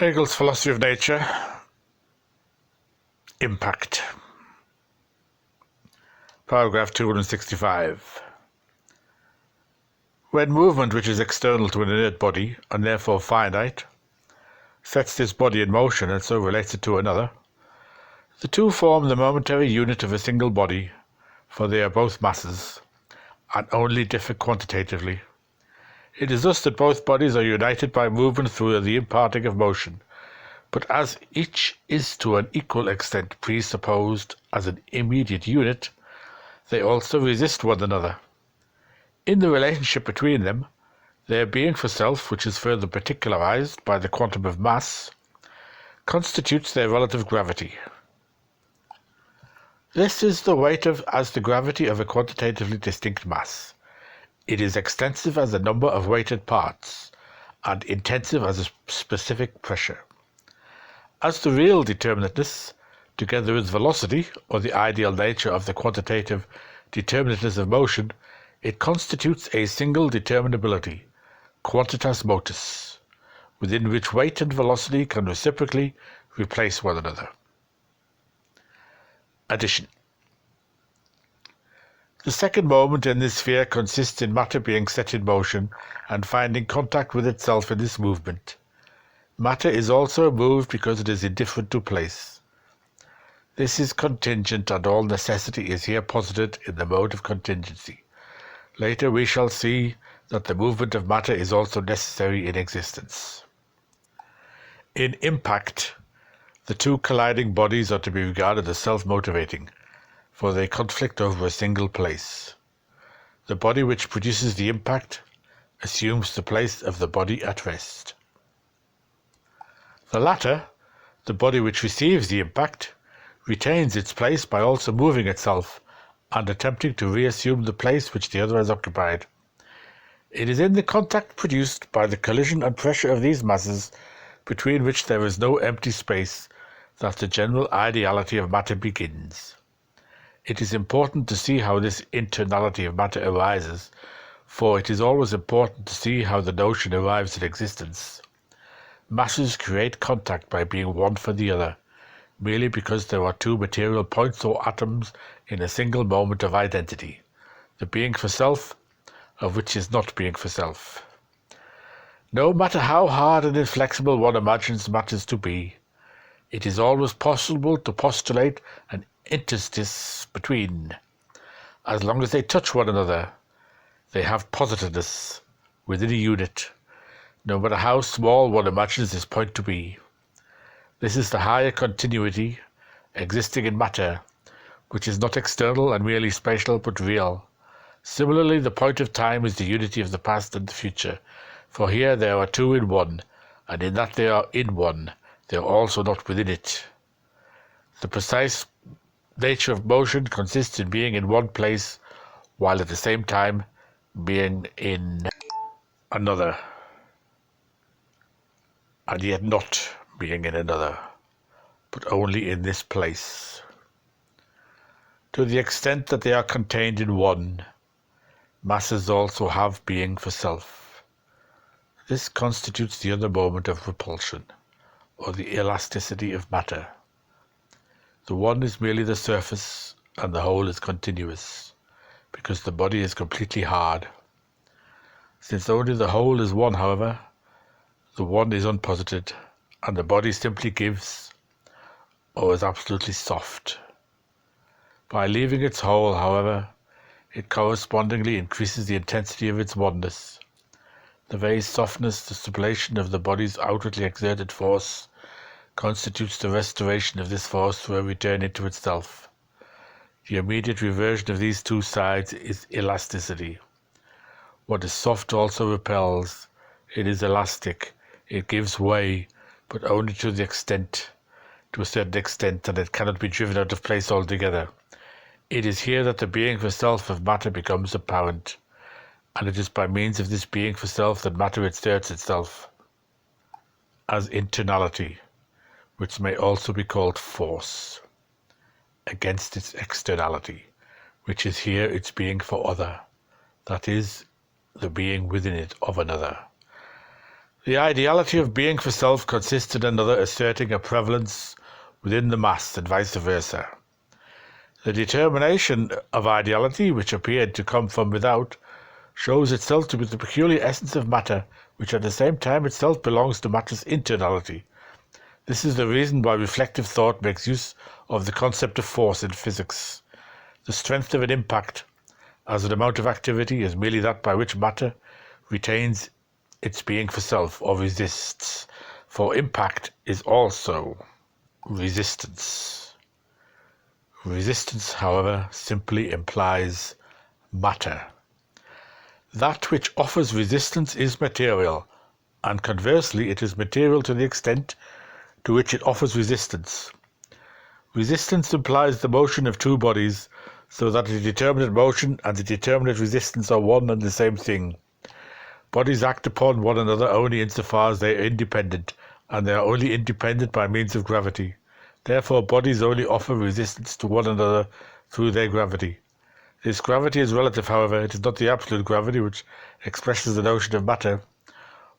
Hegel's philosophy of nature. Impact. Paragraph 265. When movement which is external to an inert body, and therefore finite, sets this body in motion and so relates it to another, the two form the momentary unit of a single body, for they are both masses, and only differ quantitatively. It is thus that both bodies are united by movement through the imparting of motion, but as each is to an equal extent presupposed as an immediate unit, they also resist one another. In the relationship between them, their being for self, which is further particularized by the quantum of mass, constitutes their relative gravity. This is the weight as the gravity of a quantitatively distinct mass. It is extensive as the number of weighted parts, and intensive as a specific pressure. As the real determinateness, together with velocity, or the ideal nature of the quantitative determinateness of motion, it constitutes a single determinability, quantitas motus, within which weight and velocity can reciprocally replace one another. Addition. The second moment in this sphere consists in matter being set in motion and finding contact with itself in this movement. Matter is also moved because it is indifferent to place. This is contingent, and all necessity is here posited in the mode of contingency. Later we shall see that the movement of matter is also necessary in existence. In impact, the two colliding bodies are to be regarded as self-motivating, for they conflict over a single place. The body which produces the impact assumes the place of the body at rest. The latter, the body which receives the impact, retains its place by also moving itself and attempting to reassume the place which the other has occupied. It is in the contact produced by the collision and pressure of these masses, between which there is no empty space, that the general ideality of matter begins. It is important to see how this internality of matter arises, for it is always important to see how the notion arrives at existence. Masses create contact by being one for the other, merely because there are two material points or atoms in a single moment of identity, the being for self, of which is not being for self. No matter how hard and inflexible one imagines matters to be, it is always possible to postulate an interstice between. As long as they touch one another, they have positiveness within a unit, no matter how small one imagines this point to be. This is the higher continuity existing in matter, which is not external and merely spatial but real. Similarly, the point of time is the unity of the past and the future, for here there are two in one, and in that they are in one, they are also not within it. The precise nature of motion consists in being in one place, while at the same time being in another, and yet not being in another, but only in this place. To the extent that they are contained in one, masses also have being for self. This constitutes the other moment of repulsion, or the elasticity of matter. The one is merely the surface, and the whole is continuous, because the body is completely hard. Since only the whole is one, however, the one is unposited, and the body simply gives, or is absolutely soft. By leaving its whole, however, it correspondingly increases the intensity of its oneness. The very softness, the sublation of the body's outwardly exerted force, constitutes the restoration of this force through a return into itself. The immediate reversion of these two sides is elasticity. What is soft also repels. It is elastic. It gives way, but only to a certain extent, and it cannot be driven out of place altogether. It is here that the being for self of matter becomes apparent, and it is by means of this being for self that matter asserts itself as internality, which may also be called force, against its externality, which is here its being for other, that is, the being within it of another. The ideality of being for self consists in another asserting a prevalence within the mass and vice versa. The determination of ideality, which appeared to come from without, shows itself to be the peculiar essence of matter, which at the same time itself belongs to matter's internality. This is the reason why reflective thought makes use of the concept of force in physics. The strength of an impact, as an amount of activity, is merely that by which matter retains its being for self, or resists, for impact is also resistance. Resistance, however, simply implies matter. That which offers resistance is material, and conversely it is material to the extent to which it offers resistance. Resistance implies the motion of two bodies, so that the determinate motion and the determinate resistance are one and the same thing. Bodies act upon one another only insofar as they are independent, and they are only independent by means of gravity. Therefore, bodies only offer resistance to one another through their gravity. This gravity is relative, however. It is not the absolute gravity which expresses the notion of matter.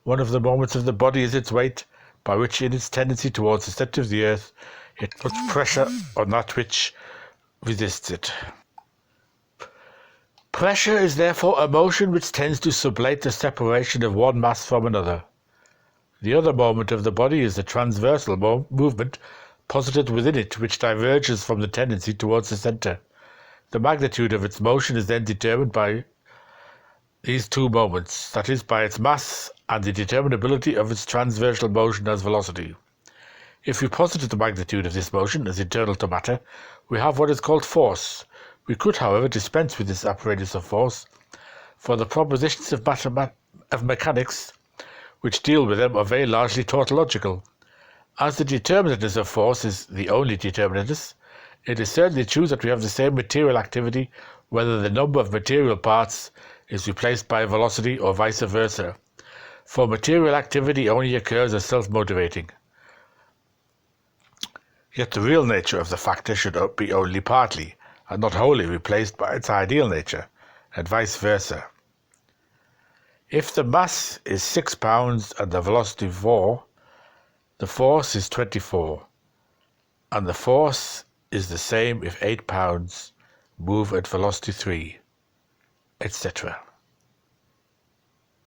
One of the moments of the body is its weight, by which in its tendency towards the centre of the earth it puts pressure on that which resists it. Pressure is therefore a motion which tends to sublate the separation of one mass from another. The other moment of the body is the transversal movement posited within it, which diverges from the tendency towards the centre. The magnitude of its motion is then determined by these two moments, that is, by its mass and the determinability of its transversal motion as velocity. If we posit the magnitude of this motion as internal to matter, we have what is called force. We could, however, dispense with this apparatus of force, for the propositions of mechanics which deal with them are very largely tautological. As the determinateness of force is the only determinateness, it is certainly true that we have the same material activity whether the number of material parts is replaced by velocity or vice versa, for material activity only occurs as self-motivating. Yet the real nature of the factor should be only partly, and not wholly, replaced by its ideal nature, and vice versa. If the mass is 6 pounds and the velocity 4, the force is 24, and the force is the same if 8 pounds move at velocity 3, etc.